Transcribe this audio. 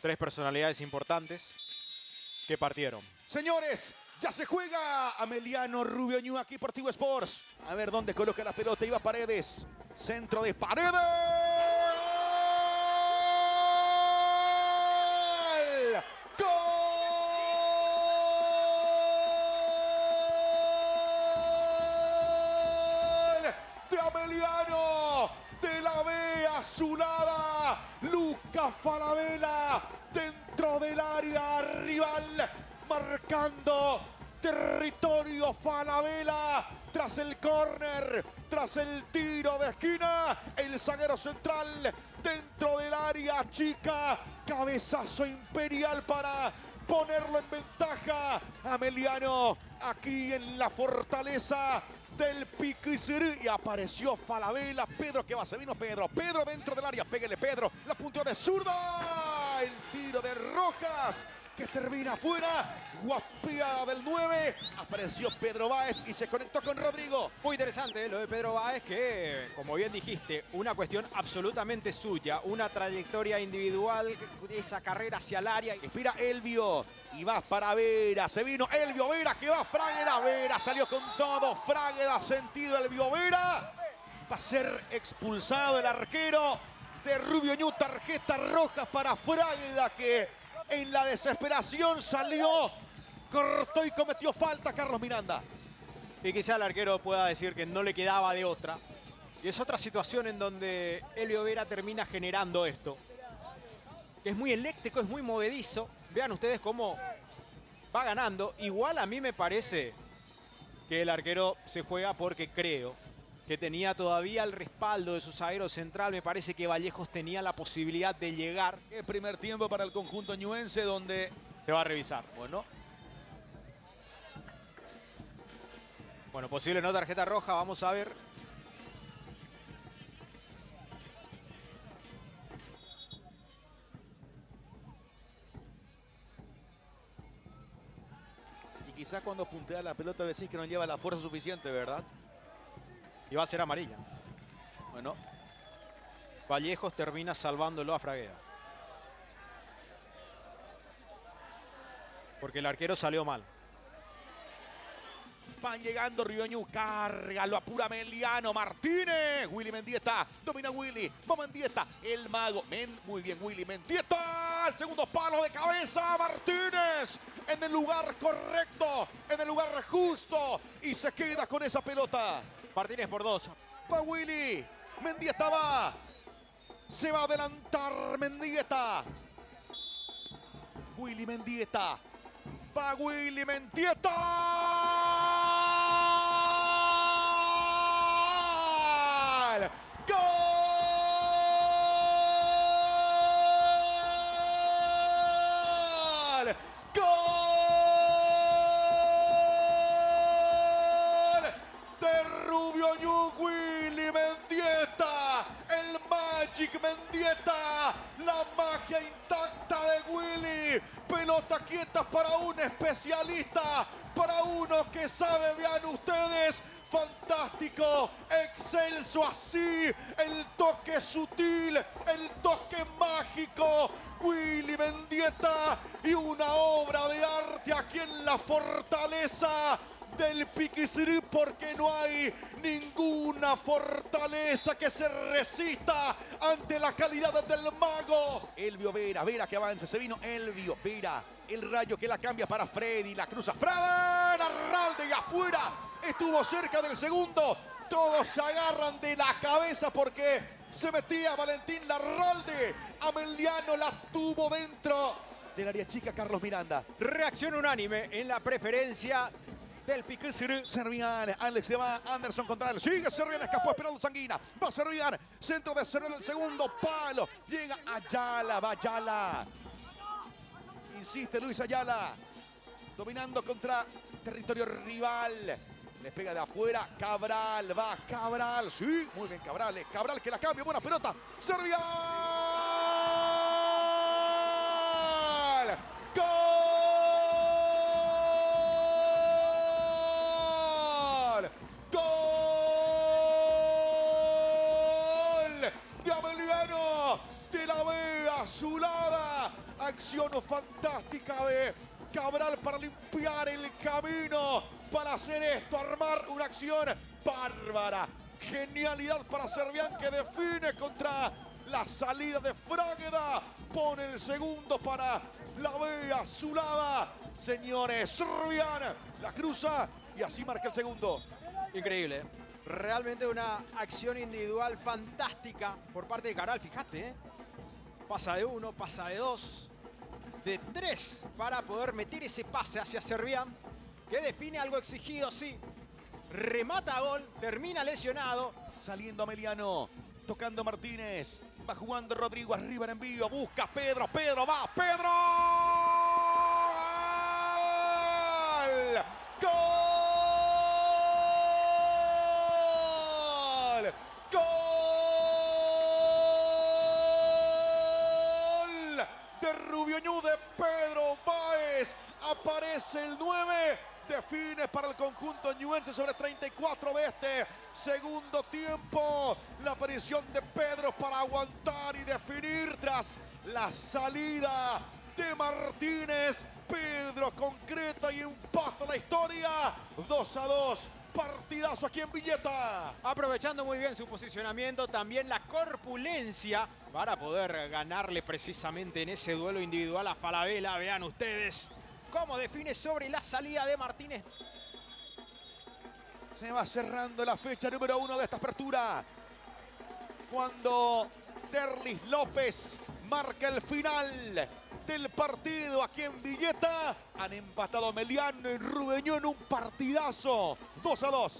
Tres personalidades importantes que partieron. Señores, ya se juega Ameliano Rubio Ñu aquí por Tigo Sports. A ver dónde coloca la pelota. Iba Paredes. Centro de Paredes. ¡Gol! De Ameliano. De la B azulada. Lucas Falabella dentro del área rival. Marcando territorio Falabella tras el córner, tras el tiro de esquina, el zaguero central dentro del área chica, cabezazo imperial para ponerlo en ventaja. Ameliano aquí en la fortaleza del Piquisiri y apareció Falabella. Pedro que va, se vino Pedro dentro del área, péguele Pedro, la punteó de zurda, el tiro de Rojas que termina afuera, guapiada del 9, apareció Pedro Báez y se conectó con Rodrigo. Muy interesante lo de Pedro Báez, que, como bien dijiste, una cuestión absolutamente suya, una trayectoria individual, esa carrera hacia el área. Inspira Elvio y va para Vera, se vino Elvio Vera que va Fragueda, Vera salió con todo, Fragueda sentido Elvio Vera, va a ser expulsado el arquero de Rubio Ñu, tarjeta roja para Fragueda que en la desesperación salió, cortó y cometió falta Carlos Miranda. Y quizá el arquero pueda decir que no le quedaba de otra. Y es otra situación en donde Elvio Vera termina generando esto. Es muy eléctrico, es muy movedizo. Vean ustedes cómo va ganando. Igual a mí me parece que el arquero se juega porque creo que tenía todavía el respaldo de su zaguero central. Me parece que Vallejos tenía la posibilidad de llegar. El primer tiempo para el conjunto ñuense donde se va a revisar. Bueno, posible no tarjeta roja, vamos a ver. Y quizás cuando puntea la pelota decís que no lleva la fuerza suficiente, ¿verdad? Y va a ser amarilla. Bueno. Vallejos termina salvándolo a Fragueda. Porque el arquero salió mal. Van llegando Rubio Ñu, carga, lo apura Ameliano Martínez. Willy Mendieta, domina Willy, va Mendieta, el mago. Muy bien Willy Mendieta, el segundo palo de cabeza, Martínez. En el lugar correcto, en el lugar justo. Y se queda con esa pelota. Martínez por 2. Va Willy, Mendieta va. Se va a adelantar Mendieta. Willy Mendieta. Va Willy Mendieta. ¡Gol! ¡Gol! De Rubio Ñu, Willy Mendieta. El Magic Mendieta. La magia intacta de Willy. Pelota quieta para un especialista, para uno que sabe, vean ustedes, fantástico, excelso así, el toque sutil, el toque mágico, Willy Mendieta y una obra de arte aquí en la fortaleza del Piquisiri, porque no hay ninguna fortaleza que se resista ante la calidad del mago. Elvio Vera, Vera que avanza, se vino Elvio Vera, el rayo que la cambia para Freddy, la cruza Freddy, Larralde y afuera, estuvo cerca del segundo, todos se agarran de la cabeza porque se metía Valentín Larralde, Ameliano la tuvo dentro del área chica Carlos Miranda. Reacción unánime en la preferencia del Piquisiri. Servian, Alex que va, Anderson contra él, sigue Servian, escapó esperando Sanguina, va Servian, centro de Servian, el segundo palo, llega Ayala, va Ayala, insiste Luis Ayala, dominando contra territorio rival, le pega de afuera, Cabral, va Cabral, sí, muy bien Cabral, Cabral que la cambia, buena pelota, Servian, ¡gol! acción fantástica de Cabral para limpiar el camino, para hacer esto, armar una acción bárbara. Genialidad para Servián, que define contra la salida de Fragueda. Pone el segundo para la Vea Zulada. Señores, Servián la cruza y así marca el segundo. Increíble. Realmente una acción individual fantástica por parte de Cabral. Fíjate, pasa de 1, pasa de 2, de 3 para poder meter ese pase hacia Servián, que define algo exigido, sí. Remata a gol, termina lesionado. Saliendo Ameliano, tocando Martínez. Va jugando Rodrigo arriba en envío. Busca Pedro. Pedro va. ¡Pedro! ¡Gol! ¡Gol! ¡Gol! De Rubio Ñu, de Pedro Báez. Aparece el 9. Define para el conjunto ñuense sobre 34 de este segundo tiempo. La aparición de Pedro para aguantar y definir tras la salida de Martínez. Pedro concreta y empata la historia. 2-2. Partidazo aquí en Villeta. Aprovechando muy bien su posicionamiento, también la corpulencia para poder ganarle precisamente en ese duelo individual a Falabella. Vean ustedes cómo define sobre la salida de Martínez. Se va cerrando la fecha número 1 de esta apertura. Cuando Derlis López marca el final del partido aquí en Villeta. Han empatado Meliano y Rubio Ñu en un partidazo. 2-2.